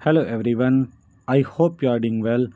Hello everyone, I hope you are doing well.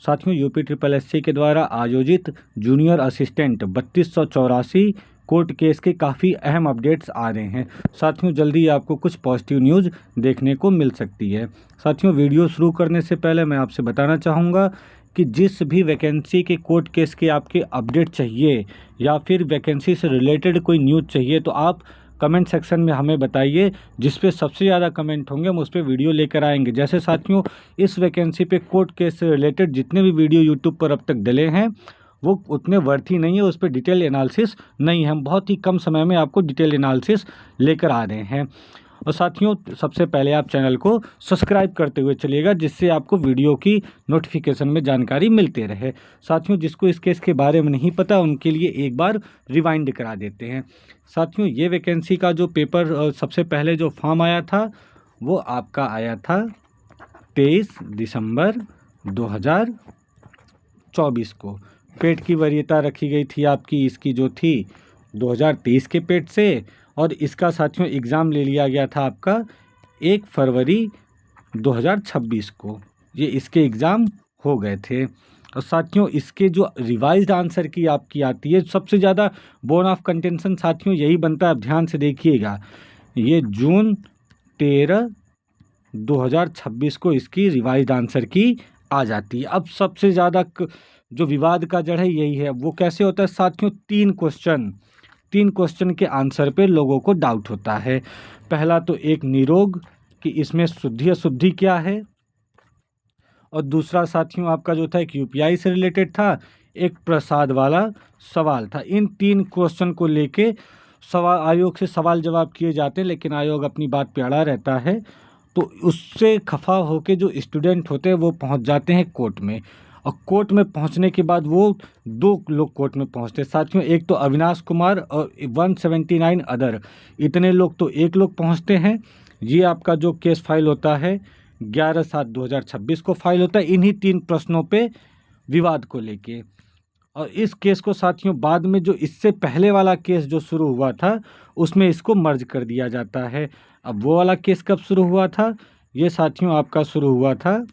साथियों, UP triple SC के द्वारा आयोजित जूनियर असिस्टेंट 3284 कोर्ट केस के काफ़ी अहम अपडेट्स आ रहे हैं। साथियों, जल्दी आपको कुछ पॉजिटिव न्यूज़ देखने को मिल सकती है। साथियों, वीडियो शुरू करने से पहले मैं आपसे बताना चाहूँगा कि जिस भी वैकेंसी के कोर्ट केस के आपके अपडेट चाहिए या फिर वैकेंसी से रिलेटेड कोई न्यूज़ चाहिए तो आप कमेंट सेक्शन में हमें बताइए। जिस पे सबसे ज़्यादा कमेंट होंगे हम उस पर वीडियो लेकर आएंगे। जैसे साथियों, इस वैकेंसी पे कोर्ट केस से रिलेटेड जितने भी वीडियो यूट्यूब पर अब तक डले हैं वो उतने वर्थी नहीं है, उस पर डिटेल एनालिसिस नहीं है। हम बहुत ही कम समय में आपको डिटेल एनालिसिस लेकर आ रहे हैं। और साथियों, सबसे पहले आप चैनल को सब्सक्राइब करते हुए चलिएगा, जिससे आपको वीडियो की नोटिफिकेशन में जानकारी मिलते रहे। साथियों, जिसको इस केस के बारे में नहीं पता उनके लिए एक बार रिवाइंड करा देते हैं। साथियों, ये वैकेंसी का जो पेपर सबसे पहले जो फॉर्म आया था वो आपका आया था 23 दिसंबर 2024 को। पेट की वरीयता रखी गई थी आपकी, इसकी जो थी 2023 के पेट से, और इसका साथियों एग्ज़ाम ले लिया गया था आपका 1 फरवरी 2026 को। ये इसके एग्ज़ाम हो गए थे। और साथियों, इसके जो रिवाइज्ड आंसर की आपकी आती है, सबसे ज़्यादा बोन ऑफ कंटेंशन साथियों यही बनता है। आप ध्यान से देखिएगा, ये जून 13 2026 को इसकी रिवाइज्ड आंसर की आ जाती है। अब सबसे ज़्यादा जो विवाद का जड़ है यही है। वो कैसे होता है साथियों, तीन क्वेश्चन के आंसर पे लोगों को डाउट होता है। पहला तो एक निरोग कि इसमें शुद्धि अशुद्धि क्या है, और दूसरा साथियों आपका जो था एक यूपीआई से रिलेटेड था, एक प्रसाद वाला सवाल था। इन तीन क्वेश्चन को लेके आयोग से सवाल जवाब किए जाते हैं, लेकिन आयोग अपनी बात पे अड़ा रहता है। तो उससे खफा होके जो स्टूडेंट होते हैं वो पहुंच जाते हैं कोर्ट में, और कोर्ट में पहुंचने के बाद वो दो लोग कोर्ट में पहुंचते हैं साथियों। एक तो अविनाश कुमार और 179 अदर, इतने लोग तो एक लोग पहुंचते हैं। ये आपका जो केस फाइल होता है 11/7/2026 को फाइल होता है, इन्हीं तीन प्रश्नों पे विवाद को लेके। और इस केस को साथियों बाद में जो इससे पहले वाला केस जो शुरू हुआ था उसमें इसको मर्ज कर दिया जाता है। अब वो वाला केस कब शुरू हुआ था, ये साथियों आपका शुरू हुआ था,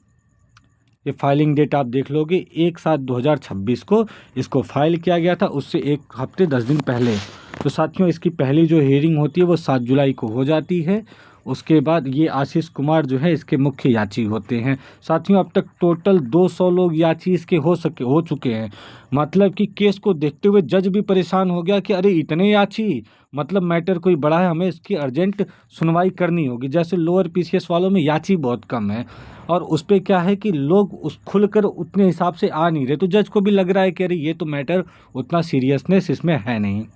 ये फाइलिंग डेट आप देख लोगे 1/7/2026 को इसको फाइल किया गया था, उससे 1 हफ्ते 10 दिन पहले। तो साथियों, इसकी पहली जो हियरिंग होती है वो 7 जुलाई को हो जाती है। उसके बाद ये आशीष कुमार जो है इसके मुख्य याची होते हैं। साथियों, अब तक टोटल 200 लोग याची इसके हो चुके हैं। मतलब कि केस को देखते हुए जज भी परेशान हो गया कि अरे इतने याची, मतलब मैटर कोई बड़ा है, हमें इसकी अर्जेंट सुनवाई करनी होगी। जैसे लोअर पीसीएस वालों में याची बहुत कम है, और उस पर क्या है कि लोग उस खुलकर उतने हिसाब से आ नहीं रहे, तो जज को भी लग रहा है कि अरे ये तो मैटर उतना सीरियसनेस इसमें है नहीं।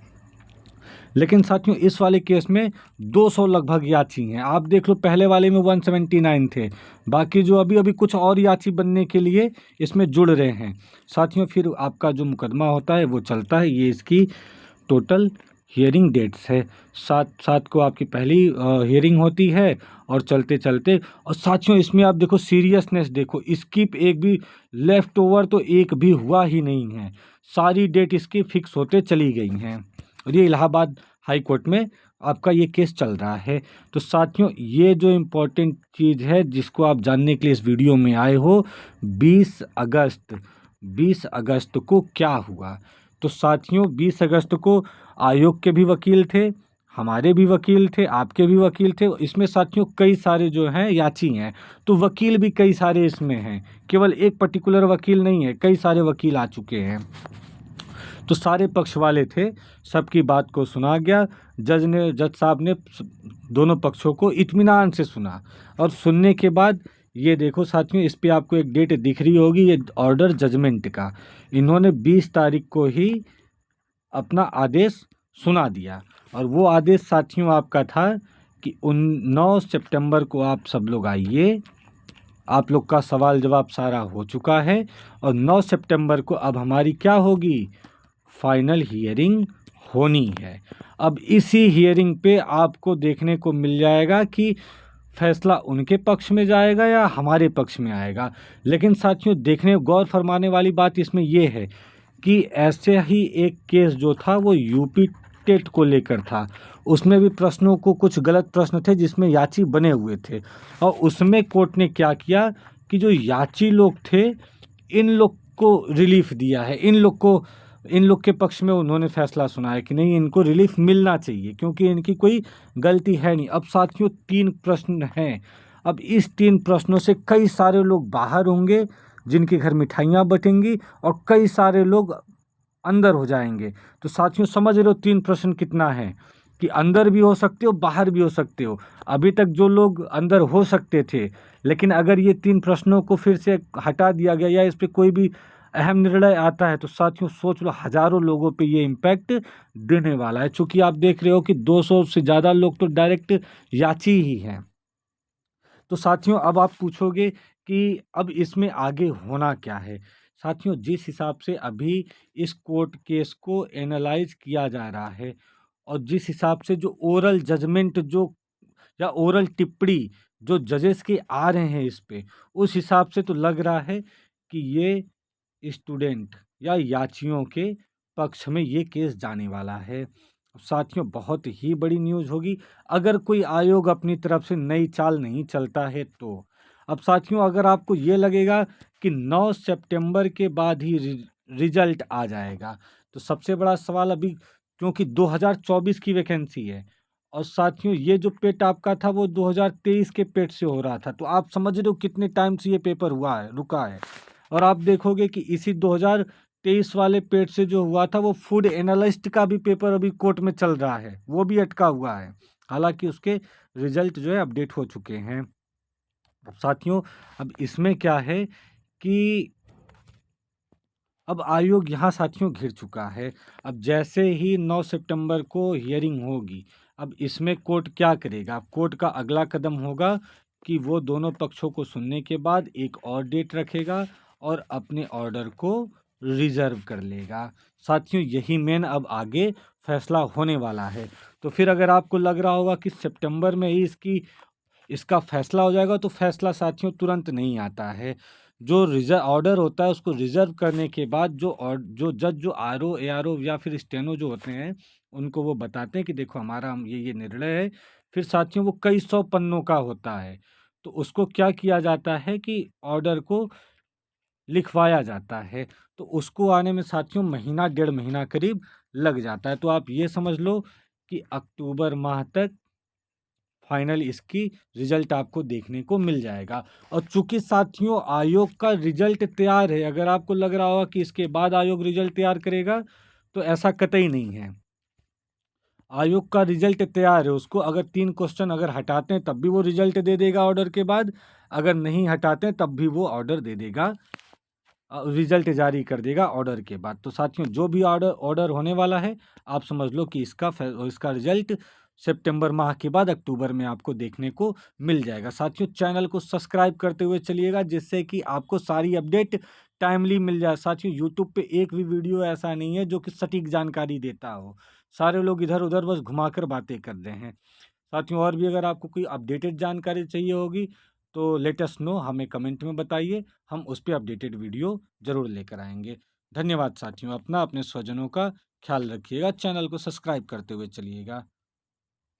लेकिन साथियों, इस वाले केस में 200 लगभग याची हैं। आप देख लो, पहले वाले में 179 थे, बाकी जो अभी अभी कुछ और याची बनने के लिए इसमें जुड़ रहे हैं। साथियों, फिर आपका जो मुकदमा होता है वो चलता है। ये इसकी टोटल हियरिंग डेट्स है। 7/7 को आपकी पहली हियरिंग होती है, और चलते चलते, और साथियों इसमें आप देखो सीरियसनेस देखो, स्किप एक भी, लेफ्ट ओवर तो एक भी हुआ ही नहीं है। सारी डेट इसकी फिक्स होते चली गई हैं, और ये इलाहाबाद हाई कोर्ट में आपका ये केस चल रहा है। तो साथियों, ये जो इम्पोर्टेंट चीज़ है जिसको आप जानने के लिए इस वीडियो में आए हो, 20 अगस्त को क्या हुआ। तो साथियों, 20 अगस्त को आयोग के भी वकील थे, हमारे भी वकील थे, आपके भी वकील थे। इसमें साथियों कई सारे जो हैं याची हैं, तो वकील भी कई सारे इसमें हैं, केवल एक पर्टिकुलर वकील नहीं है, कई सारे वकील आ चुके हैं। तो सारे पक्ष वाले थे, सबकी बात को सुना गया। जज साहब ने दोनों पक्षों को इत्मीनान से सुना, और सुनने के बाद ये देखो साथियों, इस पे आपको एक डेट दिख रही होगी, ये ऑर्डर जजमेंट का। इन्होंने 20 तारीख को ही अपना आदेश सुना दिया, और वो आदेश साथियों आपका था कि 9 सितंबर को आप सब लोग आइए, आप लोग का सवाल जवाब सारा हो चुका है, और 9 सितंबर को अब हमारी क्या होगी, फाइनल हियरिंग होनी है। अब इसी हियरिंग पे आपको देखने को मिल जाएगा कि फैसला उनके पक्ष में जाएगा या हमारे पक्ष में आएगा। लेकिन साथियों, देखने गौर फरमाने वाली बात इसमें ये है कि ऐसे ही एक केस जो था वो यूपी स्टेट को लेकर था। उसमें भी प्रश्नों को कुछ गलत प्रश्न थे जिसमें याची बने हुए थे, और उसमें कोर्ट ने क्या किया कि जो याची लोग थे इन लोग को रिलीफ दिया है, इन लोग के पक्ष में उन्होंने फैसला सुनाया कि नहीं, इनको रिलीफ मिलना चाहिए क्योंकि इनकी कोई गलती है नहीं। अब साथियों 3 प्रश्न हैं। अब इस 3 प्रश्नों से कई सारे लोग बाहर होंगे जिनके घर मिठाइयाँ बटेंगी, और कई सारे लोग अंदर हो जाएंगे। तो साथियों समझ रहे हो 3 प्रश्न कितना है, कि अंदर भी हो सकते हो, बाहर भी हो सकते हो। अभी तक जो लोग अंदर हो सकते थे, लेकिन अगर ये 3 प्रश्नों को फिर से हटा दिया गया या इस पे कोई भी अहम निर्णय आता है, तो साथियों सोच लो हज़ारों लोगों पे ये इम्पैक्ट देने वाला है। चूँकि आप देख रहे हो कि 200 से ज़्यादा लोग तो डायरेक्ट याची ही हैं। तो साथियों अब आप पूछोगे कि अब इसमें आगे होना क्या है? साथियों जिस हिसाब से अभी इस कोर्ट केस को एनालाइज़ किया जा रहा है, और जिस हिसाब से जो ओरल जजमेंट जो या ओरल टिप्पणी जो जजेस के आ रहे हैं इस पे, उस हिसाब से तो लग रहा है कि ये स्टूडेंट या याचियों के पक्ष में ये केस जाने वाला है। साथियों बहुत ही बड़ी न्यूज़ होगी अगर कोई आयोग अपनी तरफ से नई चाल नहीं चलता है तो। अब साथियों अगर आपको ये लगेगा कि 9 सितंबर के बाद ही रिजल्ट आ जाएगा, तो सबसे बड़ा सवाल अभी, क्योंकि 2024 की वैकेंसी है, और साथियों ये जो पेट आपका था वो 2023 के पेट से हो रहा था, तो आप समझ रहे हो कितने टाइम से ये पेपर रुका है। और आप देखोगे कि इसी 2023 वाले पेट से जो हुआ था वो फूड एनालिस्ट का भी पेपर अभी कोर्ट में चल रहा है, वो भी अटका हुआ है, हालांकि उसके रिजल्ट जो है अपडेट हो चुके हैं। अब साथियों अब इसमें क्या है कि अब आयोग यहाँ साथियों घिर चुका है। अब जैसे ही 9 सितंबर को हियरिंग होगी, अब इसमें कोर्ट क्या करेगा? कोर्ट का अगला कदम होगा कि वो दोनों पक्षों को सुनने के बाद एक और डेट रखेगा और अपने ऑर्डर को रिजर्व कर लेगा। साथियों यही मेन अब आगे फैसला होने वाला है। तो फिर अगर आपको लग रहा होगा कि सितंबर में ही इसका फैसला हो जाएगा, तो फैसला साथियों तुरंत नहीं आता है। जो रिजर्व ऑर्डर होता है उसको रिजर्व करने के बाद जो जज जो आरओ एआरओ या फिर स्टेनो जो होते हैं उनको वो बताते हैं कि देखो हमारा ये निर्णय है। फिर साथियों वो कई सौ पन्नों का होता है, तो उसको क्या किया जाता है कि ऑर्डर को लिखवाया जाता है, तो उसको आने में साथियों महीना 1.5 महीना करीब लग जाता है। तो आप ये समझ लो कि अक्टूबर माह तक फाइनल इसकी रिजल्ट आपको देखने को मिल जाएगा। और चूंकि साथियों आयोग का रिजल्ट तैयार है, अगर आपको लग रहा होगा कि इसके बाद आयोग रिजल्ट तैयार करेगा, तो ऐसा कतई नहीं है। आयोग का रिजल्ट तैयार है, उसको अगर 3 क्वेश्चन अगर हटाते हैं तब भी वो रिजल्ट दे देगा ऑर्डर के बाद, अगर नहीं हटाते हैं तब भी वो ऑर्डर दे देगा, रिजल्ट जारी कर देगा ऑर्डर के बाद। तो साथियों जो भी ऑर्डर होने वाला है, आप समझ लो कि इसका रिजल्ट सितंबर माह के बाद अक्टूबर में आपको देखने को मिल जाएगा। साथियों चैनल को सब्सक्राइब करते हुए चलिएगा, जिससे कि आपको सारी अपडेट टाइमली मिल जाए। साथियों यूट्यूब पे एक भी वीडियो ऐसा नहीं है जो कि सटीक जानकारी देता हो, सारे लोग इधर उधर बस घुमाकर बातें कर रहे हैं। साथियों और भी अगर आपको कोई अपडेटेड जानकारी चाहिए होगी तो लेट अस नो, हमें कमेंट में बताइए, हम उस पर अपडेटेड वीडियो ज़रूर लेकर आएंगे। धन्यवाद साथियों, अपना अपने स्वजनों का ख्याल रखिएगा, चैनल को सब्सक्राइब करते हुए चलिएगा।